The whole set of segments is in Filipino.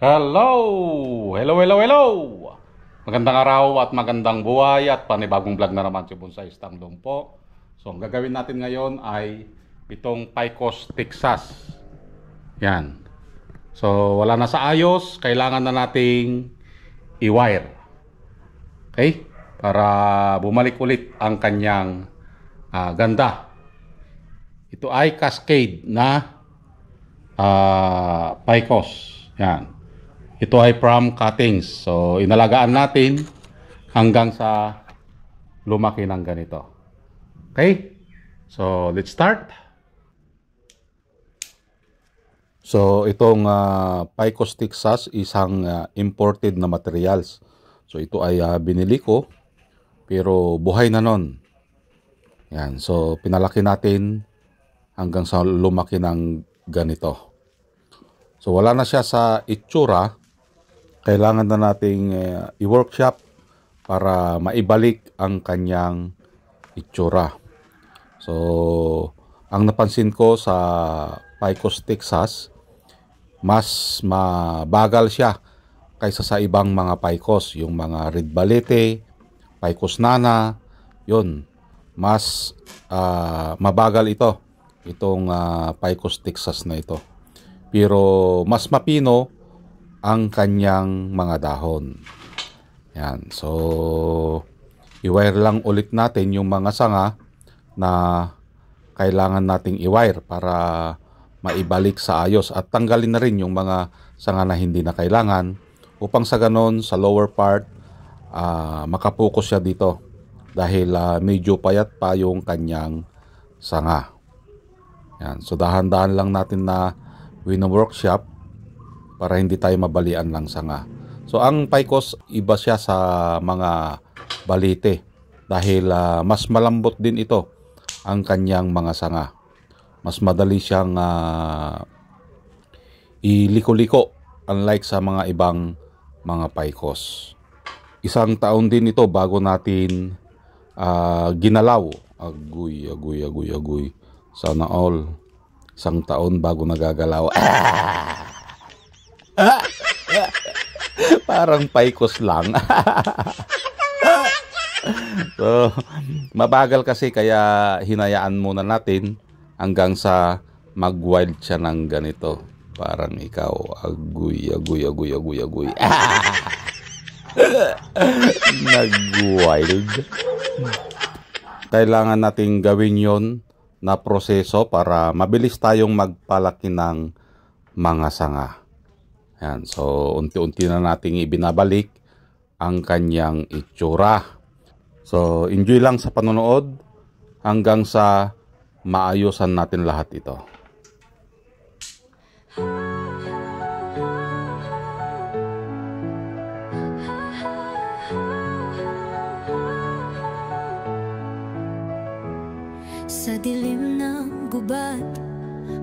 Hello! Hello, hello, hello! Magandang araw at magandang buhay at panibagong vlog na naman si Bonsai Stanglong po. So, ang gagawin natin ngayon ay itong Picos, Texas. Yan. So, wala na sa ayos. Kailangan na nating i-wire. Okay? Para bumalik ulit ang kanyang ganda. Ito ay cascade na Picos. Yan. Ito ay from cuttings. So, inalagaan natin hanggang sa lumaki ng ganito. Okay? So, let's start. So, itong Picos, Texas, isang imported na materials. So, ito ay binili ko, pero buhay na nun. Yan. So, pinalaki natin hanggang sa lumaki ng ganito. So, wala na siya sa itsura. Kailangan na nating i-workshop para maibalik ang kanyang itsura. So, ang napansin ko sa Picos, Texas, mas mabagal siya kaysa sa ibang mga Picos. Yung mga Red Balete, Picos Nana, yun. Mas mabagal ito. Itong Picos, Texas na ito. Pero mas mapino ang kanyang mga dahon. Yan. So, i-wire lang ulit natin yung mga sanga na kailangan nating i-wire para maibalik sa ayos. At tanggalin na rin yung mga sanga na hindi na kailangan upang sa ganon sa lower part makapokus siya dito. Dahil medyo payat pa yung kanyang sanga. Yan. So, dahan-dahan lang natin na wino-workshop para hindi tayo mabalian lang sanga. So, ang Picos, iba siya sa mga balite dahil mas malambot din ito ang kanyang mga sanga. Mas madali siyang iliko-liko unlike sa mga ibang mga Picos. Isang taon din ito bago natin ginalaw. Agoy. Sana all. Isang taon bago nagagalaw. Parang Picos lang. So, mabagal kasi kaya hinayaan muna natin hanggang sa mag-wild siya ng ganito. Parang ikaw, agoy. Nag-wild. Kailangan nating gawin yon na proseso para mabilis tayong magpalaki ng mga sanga. Yan. So, unti-unti na nating ibinabalik ang kanyang itsura. So, enjoy lang sa panonood hanggang sa maayusan natin lahat ito. Sa dilim ng gubat,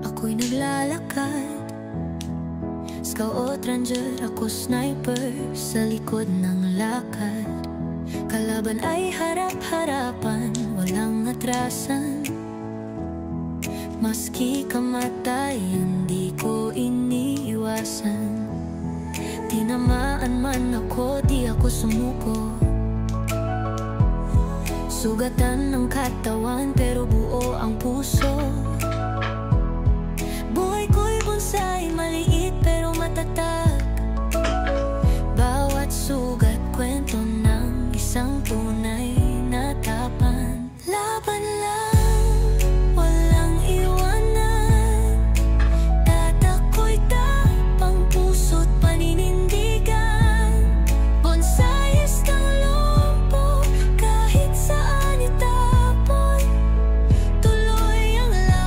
ako'y naglalakad. Scout ranger, ako sniper sa likod ng lakad. Kalaban ay harap-harapan, walang atrasan. Maski kamatay, hindi ko iniiwasan. Tinamaan man ako, di ako sumuko. Sugatan ng katawan, pero buo ang puso. Buhay ko'y bonsai, maliit pero matatag. Bawat sugat, kwento ng isang tunay na tapan. Laban lang, walang iwanan. Tatako'y tapang puso't paninindigan. Bonsai Stanglong po, kahit saan itapon. Tuloy ang laban.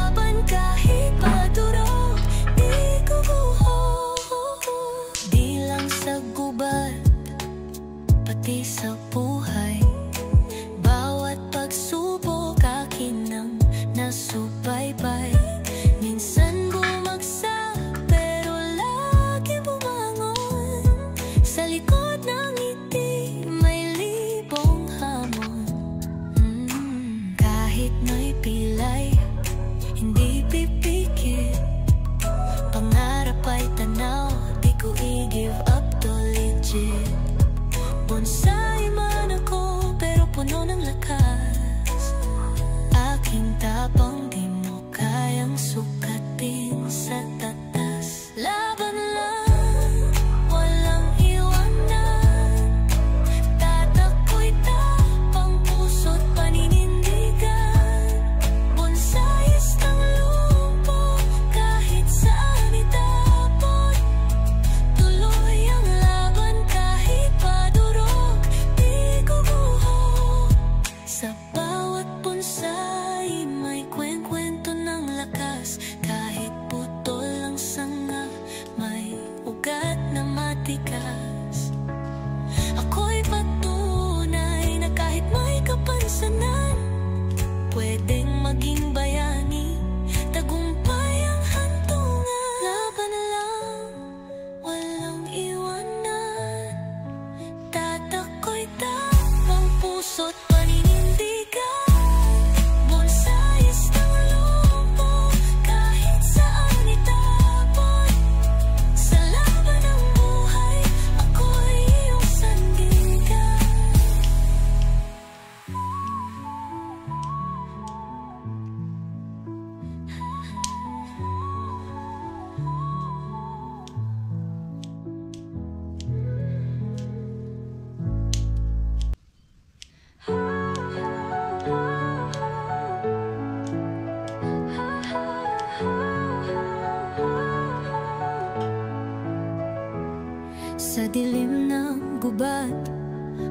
Sa dilim ng gubat,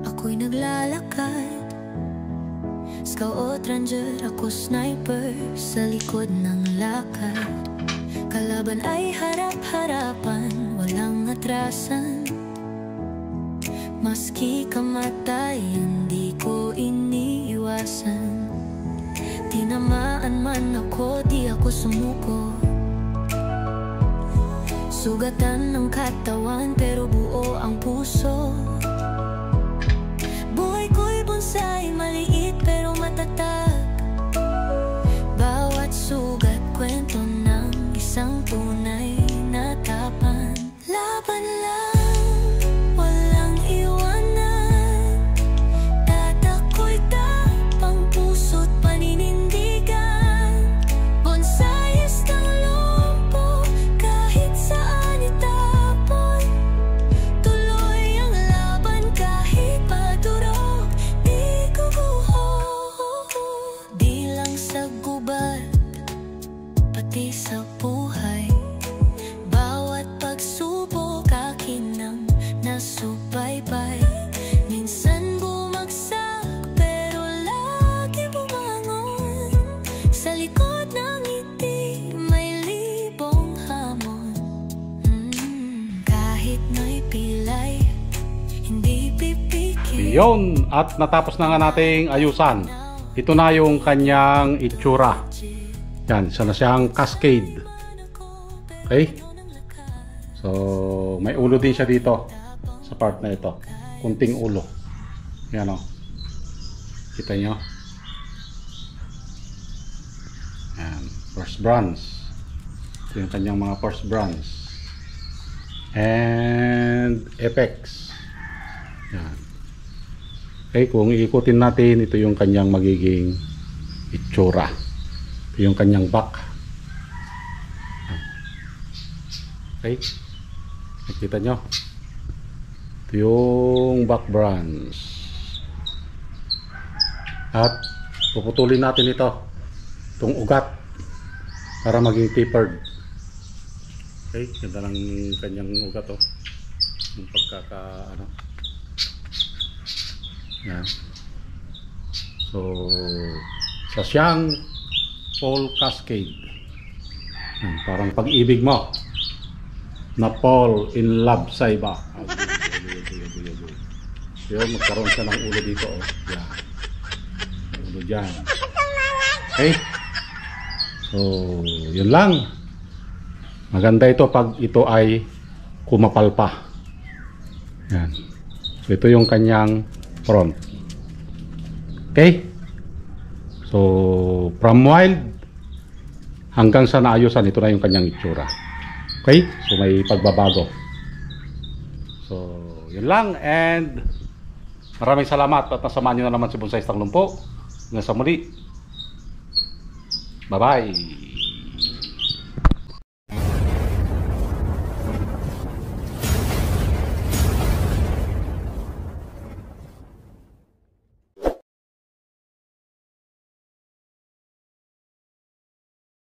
ako'y naglalakad. Scout ranger, ako sniper, sa likod ng lakad. Kalaban ay harap-harapan, walang atrasan. Maski kamatayan, di ko iniiwasan. Tinamaan man ako, di ako sumuko. Sugatan ng katawan, pero buo ang puso. Buhay ko'y bonsai, maliit pero matatag. Bawat sugat, kwento ng isang tunay na tapang. Laban lang, walang iwanan. Tatako'y tapang, puso't paninindigan. Bonsais ng lumpo, kahit saan itapon. Tuloy ang laban kahit padurog, di guguho. Di lang sa gubat, pati sa buhay. Bawat pagsubok akin ang nasubaybay. Minsan bumagsak pero lagi bumangon. Sa likod ng ngiti may libong hamon. Kahit na'y pilay, hindi pipikil. Yun, at natapos na nga nating ayusan. Ito na yung kanyang itsura. Yan, isa na siyang cascade. Okay? So, may ulo din siya dito sa part na ito. Kunting ulo. Yan o. Kita nyo? Yan, first bronze. Ito yung kanyang mga first bronze. And apex. Yan. Okay, kung iikutin natin, ito yung kanyang magiging itsura. Ito yung kanyang back. Okay, nakita nyo? Ito yung back branch. At puputulin natin ito, itong ugat, para maging tapered. Okay, ganda lang kanyang ugat, oh. Yung pagkaka ano. Yan. So, sa siyang Paul Cascade. Yan, parang pag-ibig mo na Paul in love sa iba. Yun, magkaroon siya ng ulo dito, oh. Yan. Ulo dyan. Okay. So, yun lang. Maganda ito pag ito ay kumapal pa. Yan. So, ito yung kanyang front. Okay? So, from wild hanggang sa naayusan, ito na yung kanyang itsura. Okay? So, may pagbabago. So, yun lang. And maraming salamat at nasamahan nyo na naman si Bonsais Tanglumpo. Hanggang sa muli. Bye-bye.